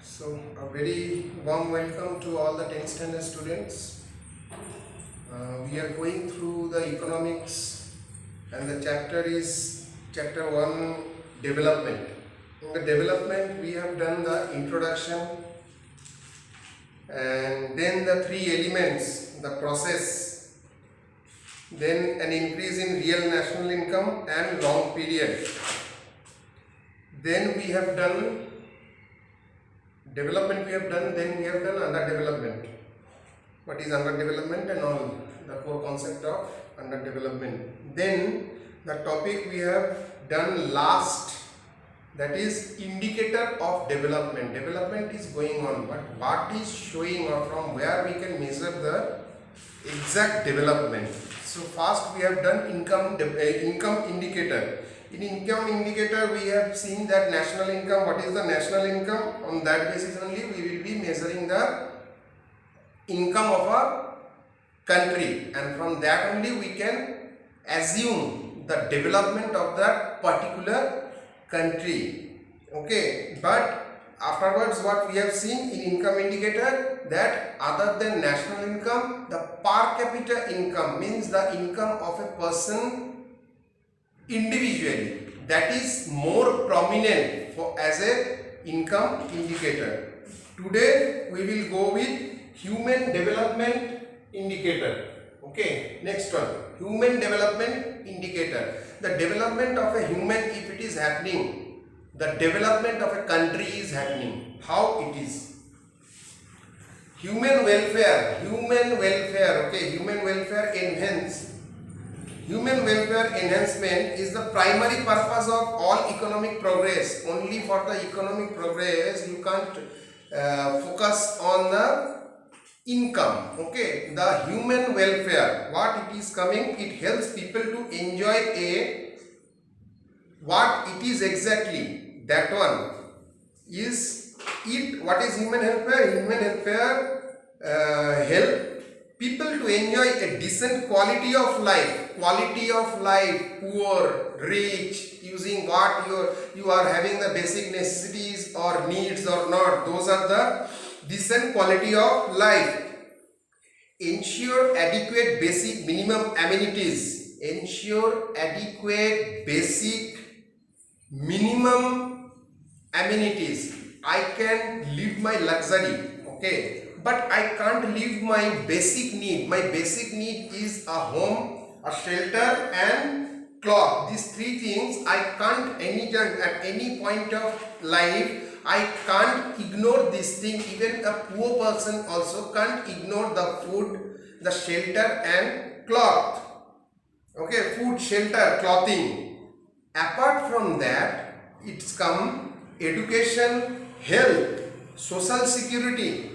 So, a very warm welcome to all the 10th standard students. We are going through the economics, and the chapter is chapter 1, development. In the development, we have done the introduction and then the three elements, the process, then an increase in real national income and long period. Then we have done development, then we have done underdevelopment. What is underdevelopment and all the core concept of underdevelopment. Then the topic we have done last, that is indicator of development. Development is going on, but what is showing or from where we can measure the exact development. So first we have done income indicator. In income indicator, we have seen that national income. What is the national income? On that basis only we will be measuring the income of a country, and from that only we can assume the development of that particular country. Okay, but afterwards what we have seen in income indicator, that other than national income, the per capita income, means the income of a person individually, that is more prominent for as a income indicator. Today we will go with human development indicator. Okay, next one, human development indicator. The development of a human, if it is happening, the development of a country is happening. How it is? Human welfare, okay, human welfare enhance. Human welfare enhancement is the primary purpose of all economic progress. Only for the economic progress you can't focus on the income. Okay, the human welfare, what it is coming, it helps people to enjoy a, what it is exactly, that one is it. What is human welfare? Human welfare help people to enjoy a decent quality of life. Poor, rich, using what you are having the basic necessities or needs or not, those are the decent quality of life. Ensure adequate basic minimum amenities. Ensure adequate basic minimum amenities. I can live my luxury, okay, but I can't live my basic need. My basic need is a home, a shelter and cloth. These three things I can't at any point of life, I can't ignore this thing. Even a poor person also can't ignore the food, the shelter and cloth. Okay, food, shelter, clothing. Apart from that, it's come education, health, social security,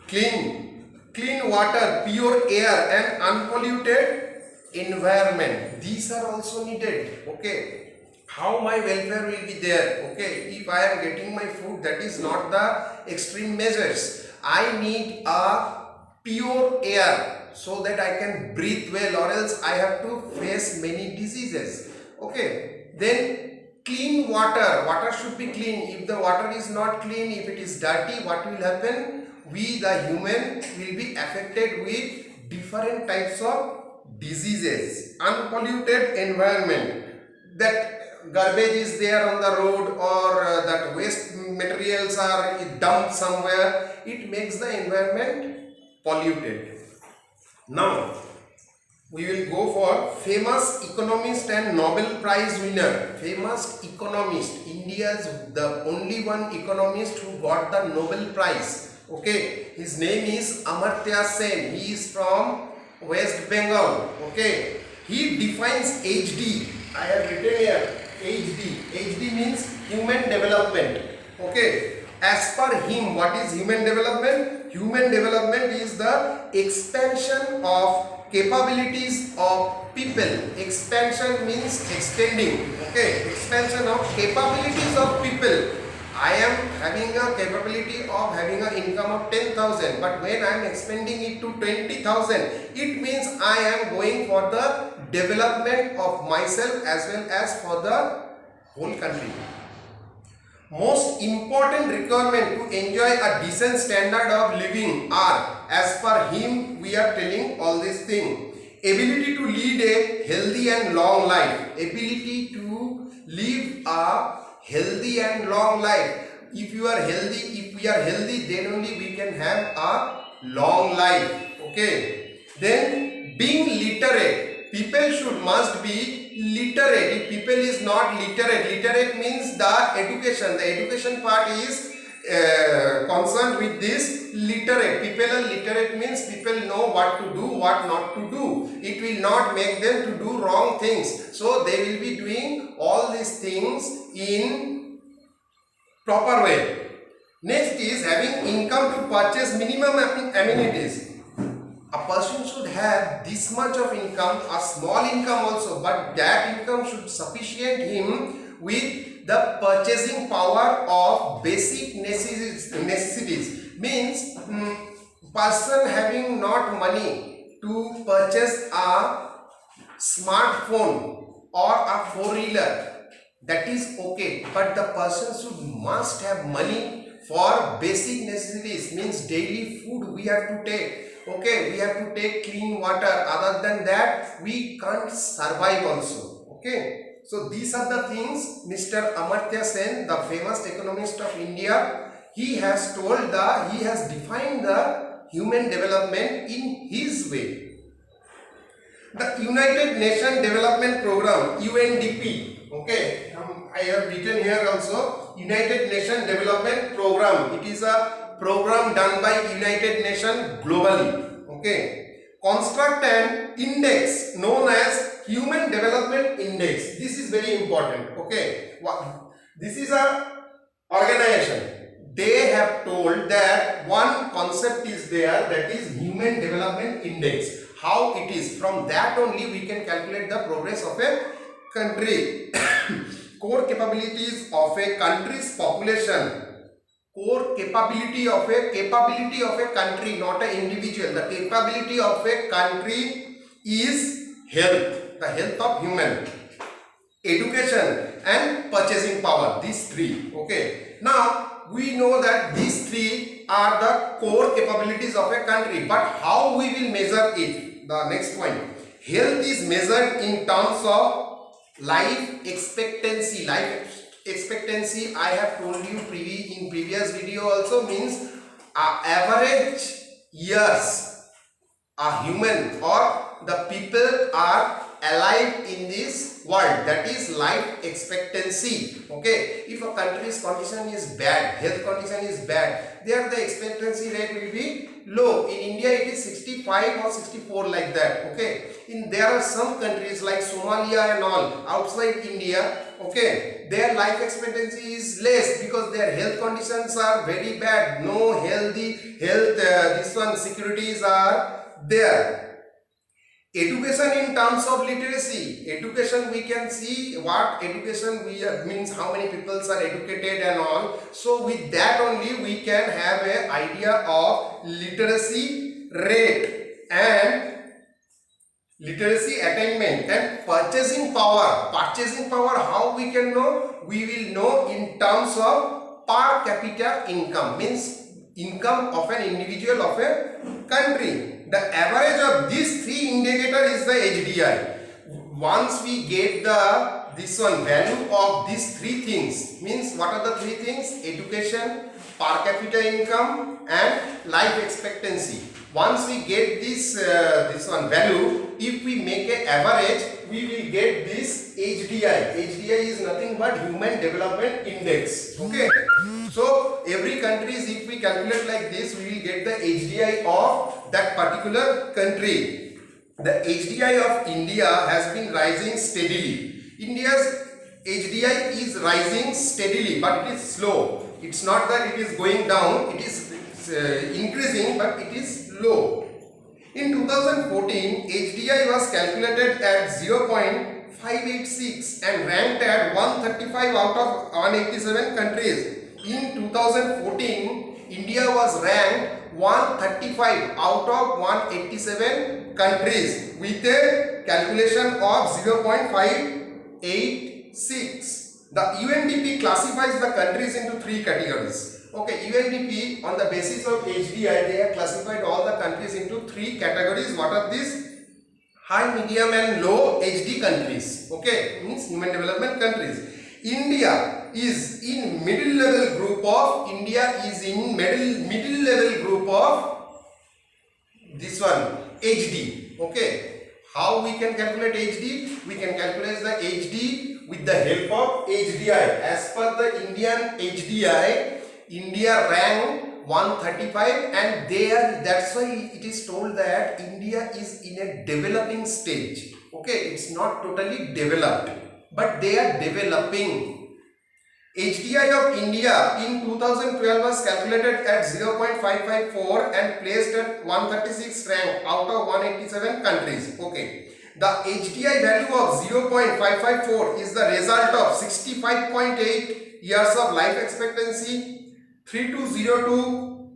clean water, pure air and unpolluted environment. These are also needed. Okay, how my welfare will be there? Okay, if I am getting my food, that is not the extreme measures. I need a pure air so that I can breathe well, or else I have to face many diseases. Okay, then clean water should be clean. If the water is not clean, if it is dirty, what will happen? We the human will be affected with different types of diseases. Unpolluted environment, that garbage is there on the road, or that waste materials are dumped somewhere, it makes the environment polluted. Now we will go for famous economist and Nobel Prize winner. Famous economist, India's the only one economist who got the Nobel Prize. Okay, his name is Amartya Sen. He is from West Bengal. Okay, he defines HD. I have written here HD. HD means human development. Okay, as per him, what is human development? Human development is the expansion of capabilities of people. Expansion means extending. Okay, expansion of capabilities of people. I am having a capability of having an income of 10,000, but when I am expanding it to 20,000, it means I am going for the development of myself as well as for the whole country. most important requirement to enjoy a decent standard of living are, as per him, we are telling all these things. Ability to lead a healthy and long life. Ability to live a healthy and long life. If you are healthy, if we are healthy, then only we can have a long life. Okay. Then being literate. People must be literate. If people is not literate means the education. The education part is concerned with this literate. People are literate means people know what to do, what not to do. It will not make them to do wrong things. So they will be doing all these things in proper way. Next is having income to purchase minimum amenities. A person should have this much of income, a small income also, but that income should sufficient him with the purchasing power of basic necessities. Means person having not money to purchase a smartphone or a four-wheeler, that is okay, but the person must have money for basic necessities, means daily food we have to take. Okay, we have to take clean water. Other than that, we can't survive also. Okay, so these are the things Mr. Amartya Sen, the famous economist of India, he has defined the human development in his way. The United Nations Development Program, UNDP. Okay, I have written here also United Nations Development Program. It is a program done by United Nations globally. Okay, construct an index known as Human Development Index. This is very important. Okay, this is a organization. They have told that one concept is there, that is Human Development Index. How it is, from that only we can calculate the progress of a country. Core capabilities of a country's population. Core capability of a country, not an individual. The capability of a country is health, the health of human, education and purchasing power. These three. Okay. Now we know that these three are the core capabilities of a country, but how we will measure it? The next point. Health is measured in terms of life expectancy. Life expectancy, I have told you in previous video also, means average years a human or the people are alive in this world, that is life expectancy. Okay, if a country's condition is bad, health condition is bad, there the expectancy rate will be low. In India it is 65 or 64 like that. Okay, there are some countries like Somalia and all outside India, okay, their life expectancy is less because their health conditions are very bad. No securities are there. Education in terms of literacy. Education, we can see what education means, how many people are educated and all. So with that only we can have an idea of literacy rate and literacy attainment. And purchasing power. Purchasing power, how we can know? We will know in terms of per capita income, means income of an individual of a country. The average of these three indicators is the HDI. Once we get this value of these three things, means what are the three things? Education, per capita income and life expectancy. Once we get this value, if we make an average, we will get this HDI. HDI is nothing but Human Development Index. Okay. So every country, if we calculate like this, we will get the HDI of that particular country. The HDI of India has been rising steadily. India's HDI is rising steadily, but it is slow. It's not that it is going down, it is increasing, but it is low. In 2014, HDI was calculated at 0.586 and ranked at 135 out of 187 countries. In 2014, India was ranked 135 out of 187 countries with a calculation of 0.586. The UNDP classifies the countries into 3 categories. Okay, UNDP on the basis of HDI, they have classified all the countries into 3 categories. What are these? High, medium and low HD countries. Okay, means human development countries. India is in middle level group of this one, HD. Okay, how we can calculate HD? We can calculate the HD with the help of HDI. As per the Indian HDI, India ranked 135, and that's why it is told that India is in a developing stage. Okay, it's not totally developed, but they are developing. HDI of India in 2012 was calculated at 0.554 and placed at 136 rank out of 187 countries. Okay, the HDI value of 0.554 is the result of 65.8 years of life expectancy, 3202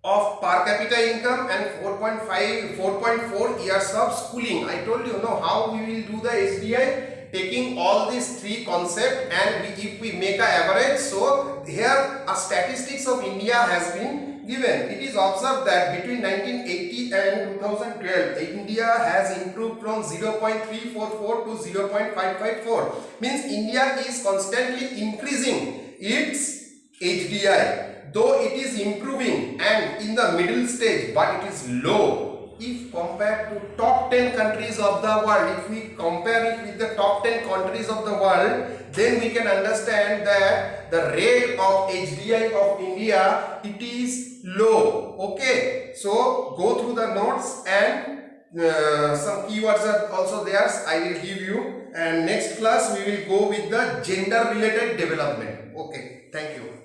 of per capita income, and 4.4 years of schooling. I told you how we will do the HDI, taking all these 3 concepts, and if we make an average. So here a statistics of India has been given. It is observed that between 1980 and 2012, India has improved from 0.344 to 0.554. Means India is constantly increasing its HDI, though it is improving and in the middle stage, but it is low. If compared to top 10 countries of the world, if we compare it with the top 10 countries of the world, then we can understand that the rate of HDI of India, it is low. Okay, so go through the notes, and some keywords are also there, I will give you, and next class we will go with the gender related development. Okay, thank you.